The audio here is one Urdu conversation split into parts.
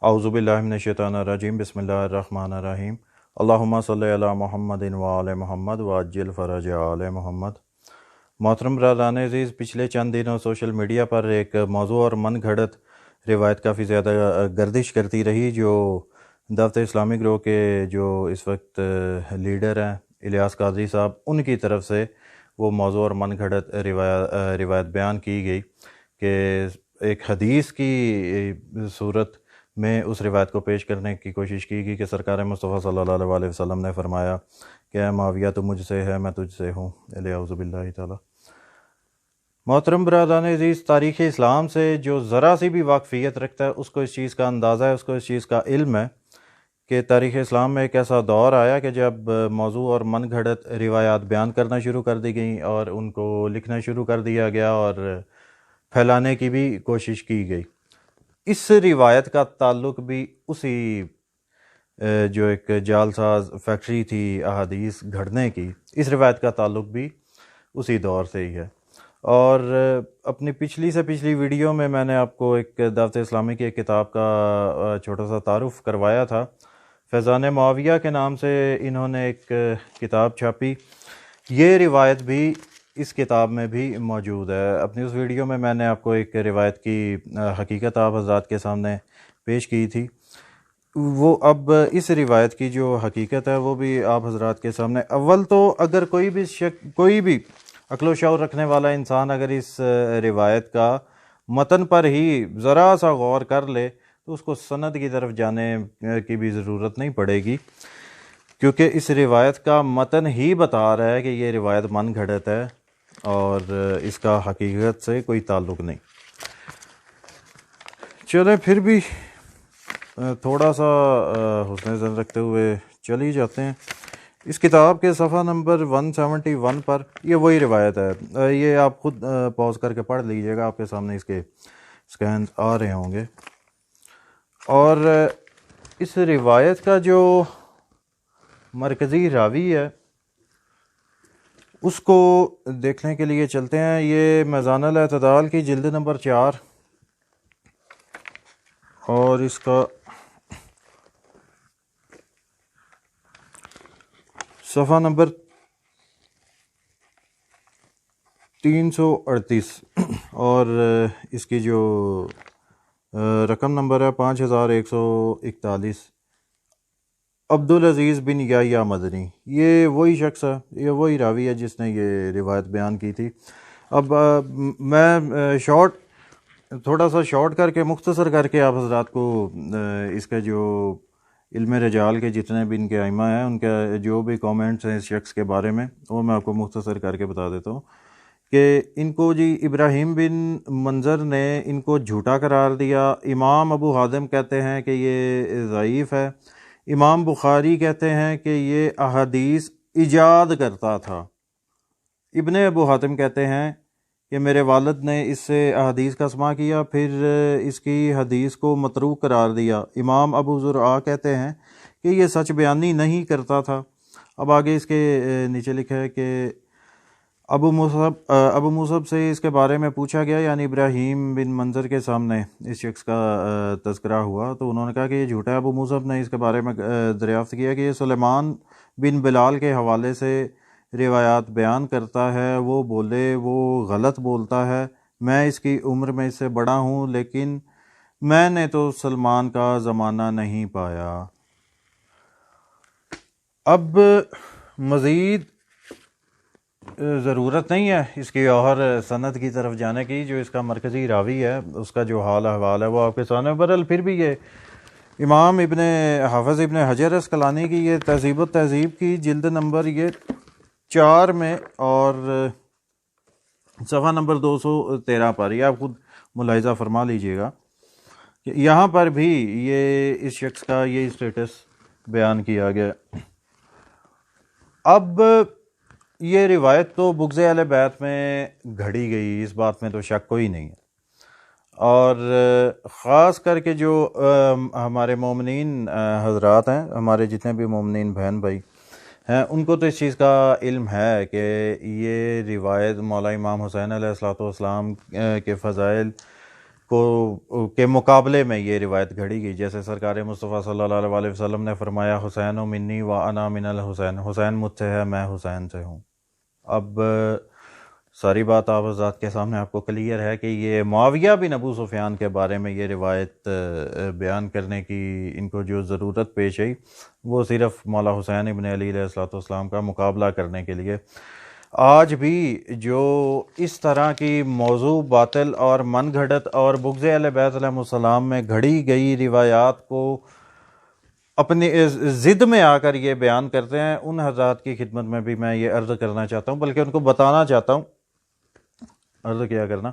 اعوذ باللہ من الشیطان الرجیم بسم اللہ الرحمن الرحیم اللہم صلی علی محمد و آل محمد وعجل فرج آل محمد۔ محترم برادران عزیز، پچھلے چند دنوں سوشل میڈیا پر ایک موضوع اور من گھڑت روایت کافی زیادہ گردش کرتی رہی، جو دعوت اسلامی گروہ کے جو اس وقت لیڈر ہیں الیاس قادری صاحب، ان کی طرف سے وہ موضوع اور من گھڑت روایت بیان کی گئی کہ ایک حدیث کی صورت میں اس روایت کو پیش کرنے کی کوشش کی گئی کہ سرکار مصطفیٰ صلی اللہ علیہ وسلم نے فرمایا کہ اے معاویہ تو مجھ سے ہے، میں تجھ سے ہوں، اعوذ باللہ تعالی۔ محترم برادران عزیز، تاریخ اسلام سے جو ذرا سی بھی واقفیت رکھتا ہے اس کو اس چیز کا اندازہ ہے، اس کو اس چیز کا علم ہے کہ تاریخ اسلام میں ایک ایسا دور آیا کہ جب موضوع اور من گھڑت روایات بیان کرنا شروع کر دی گئیں اور ان کو لکھنا شروع کر دیا گیا اور پھیلانے کی بھی کوشش کی گئی۔ اس روایت کا تعلق بھی اسی جو ایک جعل ساز فیکٹری تھی احادیث گھڑنے کی، اس روایت کا تعلق بھی اسی دور سے ہی ہے۔ اور اپنی پچھلی سے پچھلی ویڈیو میں نے آپ کو ایک دعوت اسلامی کی ایک کتاب کا چھوٹا سا تعارف کروایا تھا۔ فیضان معاویہ کے نام سے انہوں نے ایک کتاب چھاپی، یہ روایت بھی اس کتاب میں بھی موجود ہے۔ اپنی اس ویڈیو میں نے آپ کو ایک روایت کی حقیقت آپ حضرات کے سامنے پیش کی تھی، وہ اب اس روایت کی جو حقیقت ہے وہ بھی آپ حضرات کے سامنے۔ اول تو اگر کوئی بھی عقل و شعور رکھنے والا انسان اگر اس روایت کا متن پر ہی ذرا سا غور کر لے تو اس کو سند کی طرف جانے کی بھی ضرورت نہیں پڑے گی، کیونکہ اس روایت کا متن ہی بتا رہا ہے کہ یہ روایت من گھڑت ہے اور اس کا حقیقت سے کوئی تعلق نہیں۔ چلیں پھر بھی تھوڑا سا حسن ظن رکھتے ہوئے چل ہی جاتے ہیں۔ اس کتاب کے صفحہ نمبر 171 پر یہ وہی روایت ہے، یہ آپ خود پاز کر کے پڑھ لیجئے گا، آپ کے سامنے اس کے سکینز آ رہے ہوں گے۔ اور اس روایت کا جو مرکزی راوی ہے اس کو دیکھنے کے لیے چلتے ہیں۔ یہ میزان الاعتدال کی جلد نمبر 4 اور اس کا صفحہ نمبر 338 اور اس کی جو رقم نمبر ہے 5141۔ عبدالعزیز بن یحییٰ مدنی، یہ وہی شخص ہے، یہ وہی راوی ہے جس نے یہ روایت بیان کی تھی۔ اب میں تھوڑا سا شارٹ کر کے مختصر کر کے آپ حضرات کو اس کا جو علم رجال کے جتنے بھی ان کے ائمہ ہیں ان کے جو بھی کامنٹس ہیں اس شخص کے بارے میں وہ میں آپ کو مختصر کر کے بتا دیتا ہوں کہ ان کو جی ابراہیم بن منظر نے ان کو جھوٹا قرار دیا، امام ابو حاتم کہتے ہیں کہ یہ ضعیف ہے، امام بخاری کہتے ہیں کہ یہ احادیث ایجاد کرتا تھا، ابن ابو حاتم کہتے ہیں کہ میرے والد نے اس سے احادیث کا سماع کیا، پھر اس کی حدیث کو متروک قرار دیا، امام ابو زرعہ کہتے ہیں کہ یہ سچ بیانی نہیں کرتا تھا۔ اب آگے اس کے نیچے لکھا ہے کہ ابو مصعب سے اس کے بارے میں پوچھا گیا، یعنی ابراہیم بن منظر کے سامنے اس شخص کا تذکرہ ہوا تو انہوں نے کہا کہ یہ جھوٹا ہے۔ ابو مصعب نے اس کے بارے میں دریافت کیا کہ یہ سلیمان بن بلال کے حوالے سے روایات بیان کرتا ہے، وہ غلط بولتا ہے، میں اس کی عمر میں اس سے بڑا ہوں لیکن میں نے تو سلمان کا زمانہ نہیں پایا۔ اب مزید ضرورت نہیں ہے اس کی اور سند کی طرف جانے کی، جو اس کا مرکزی راوی ہے اس کا جو حال احوال ہے وہ آپ کے سامنے۔ برحال پھر بھی یہ امام حافظ ابن حجر اسقلانی کی یہ تہذیب التہذیب کی جلد نمبر یہ 4 میں اور صفحہ نمبر 213 پر یہ آپ خود ملاحظہ فرما لیجئے گا کہ یہاں پر بھی یہ اس شخص کا یہ اسٹیٹس بیان کیا گیا۔ اب یہ روایت تو بغض اہل بیت میں گھڑی گئی، اس بات میں تو شک کوئی نہیں ہے، اور خاص کر کے جو ہمارے مومنین حضرات ہیں، ہمارے جتنے بھی مومنین بہن بھائی ہیں، ان کو تو اس چیز کا علم ہے کہ یہ روایت مولا امام حسین علیہ الصلوۃ والسلام کے فضائل کے مقابلے میں یہ روایت گھڑی گئی، جیسے سرکار مصطفیٰ صلی اللہ علیہ وسلم نے فرمایا حسین و منی و انا من الحسین، حسین مجھ سے ہے، میں حسین سے ہوں۔ اب ساری بات آپ حضرات کے سامنے آپ کو کلیئر ہے کہ یہ معاویہ بن ابو سفیان کے بارے میں یہ روایت بیان کرنے کی ان کو جو ضرورت پیش آئی وہ صرف مولا حسین ابن علی علیہ السلام کا مقابلہ کرنے کے لیے۔ آج بھی جو اس طرح کی موضوع باطل اور من گھڑت اور بغض اہل بیت علیہ السلام میں گھڑی گئی روایات کو اپنی ضد میں آ کر یہ بیان کرتے ہیں، ان حضرات کی خدمت میں بھی میں یہ عرض کرنا چاہتا ہوں، بلکہ ان کو بتانا چاہتا ہوں، عرض کیا کرنا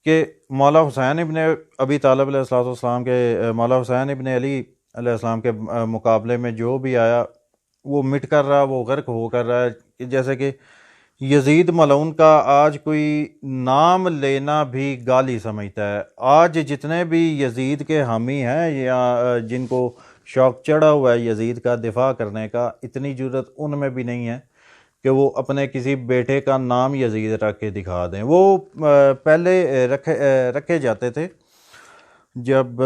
کہ مولا حسین ابن ابی طالب علیہ السلام کے مولا حسین ابن علی علیہ السلام کے مقابلے میں جو بھی آیا وہ مٹ کر رہا، وہ غرق ہو کر رہا ہے۔ جیسے کہ یزید ملعون کا آج کوئی نام لینا بھی گالی سمجھتا ہے۔ آج جتنے بھی یزید کے حامی ہیں یا جن کو شوق چڑھا ہوا ہے یزید کا دفاع کرنے کا، اتنی جرت ان میں بھی نہیں ہے کہ وہ اپنے کسی بیٹے کا نام یزید رکھ کے دکھا دیں۔ وہ پہلے رکھے جاتے تھے جب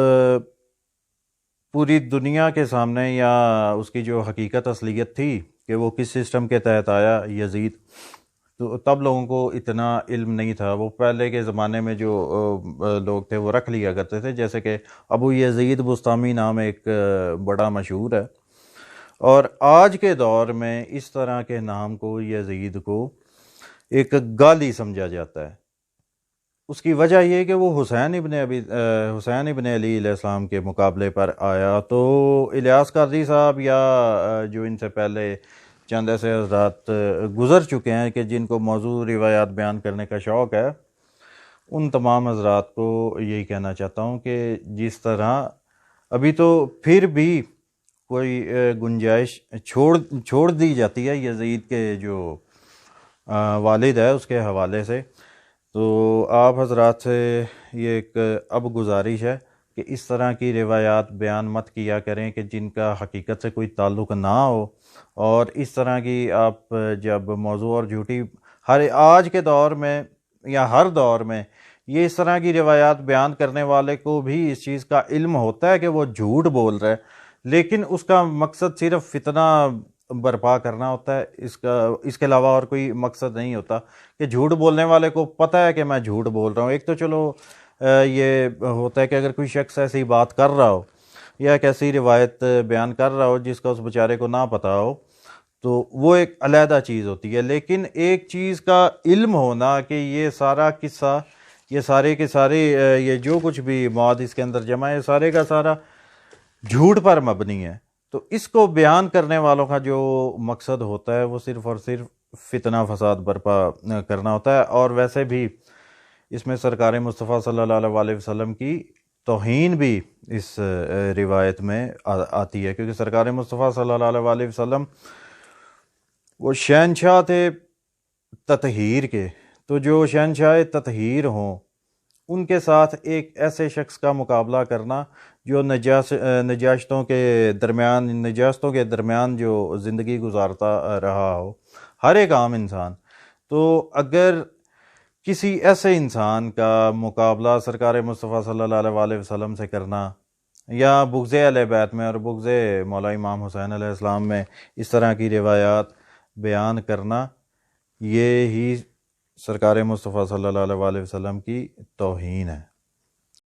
پوری دنیا کے سامنے یا اس کی جو حقیقت اصلیت تھی کہ وہ کس سسٹم کے تحت آیا یزید، تو تب لوگوں کو اتنا علم نہیں تھا۔ وہ پہلے کے زمانے میں جو لوگ تھے وہ رکھ لیا کرتے تھے، جیسے کہ ابو یزید بستامی نام ایک بڑا مشہور ہے، اور آج کے دور میں اس طرح کے نام کو یزید کو ایک گالی سمجھا جاتا ہے۔ اس کی وجہ یہ کہ وہ حسین ابن علی علیہ السلام کے مقابلے پر آیا، تو الیاس قادری صاحب یا جو ان سے پہلے چند ایسے حضرات گزر چکے ہیں کہ جن کو موضوع روایات بیان کرنے کا شوق ہے، ان تمام حضرات کو یہی کہنا چاہتا ہوں کہ جس طرح ابھی تو پھر بھی کوئی گنجائش چھوڑ دی جاتی ہے یزید کے جو والد ہے اس کے حوالے سے، تو آپ حضرات سے یہ ایک اب گزارش ہے کہ اس طرح کی روایات بیان مت کیا کریں کہ جن کا حقیقت سے کوئی تعلق نہ ہو، اور اس طرح کی آپ جب موضوع اور جھوٹی آج کے دور میں یا ہر دور میں یہ اس طرح کی روایات بیان کرنے والے کو بھی اس چیز کا علم ہوتا ہے کہ وہ جھوٹ بول رہا ہے، لیکن اس کا مقصد صرف فتنہ برپا کرنا ہوتا ہے، اس کے علاوہ اور کوئی مقصد نہیں ہوتا کہ جھوٹ بولنے والے کو پتہ ہے کہ میں جھوٹ بول رہا ہوں۔ ایک تو چلو یہ ہوتا ہے کہ اگر کوئی شخص ایسی بات کر رہا ہو یا ایک ایسی روایت بیان کر رہا ہو جس کا اس بیچارے کو نہ پتہ ہو تو وہ ایک علیحدہ چیز ہوتی ہے، لیکن ایک چیز کا علم ہونا کہ یہ سارا قصہ، یہ سارے کے سارے یہ جو کچھ بھی مواد اس کے اندر جمع ہے، یہ سارے کا سارا جھوٹ پر مبنی ہے، تو اس کو بیان کرنے والوں کا جو مقصد ہوتا ہے وہ صرف اور صرف فتنہ فساد برپا کرنا ہوتا ہے، اور ویسے بھی اس میں سرکار مصطفیٰ صلی اللہ علیہ وسلم کی توہین بھی اس روایت میں آتی ہے، کیونکہ سرکار مصطفیٰ صلی اللہ علیہ وسلم وہ شہنشاہ تھے تطہیر کے، تو جو شہنشاہ تطہیر ہوں ان کے ساتھ ایک ایسے شخص کا مقابلہ کرنا جو نجاستوں کے درمیان جو زندگی گزارتا رہا ہو، ہر ایک عام انسان، تو اگر کسی ایسے انسان کا مقابلہ سرکار مصطفیٰ صلی اللہ علیہ وسلم سے کرنا یا بغض اہل بیت میں اور بغض مولا امام حسین علیہ السلام میں اس طرح کی روایات بیان کرنا، یہ ہی سرکار مصطفیٰ صلی اللہ علیہ وسلم کی توہین ہے۔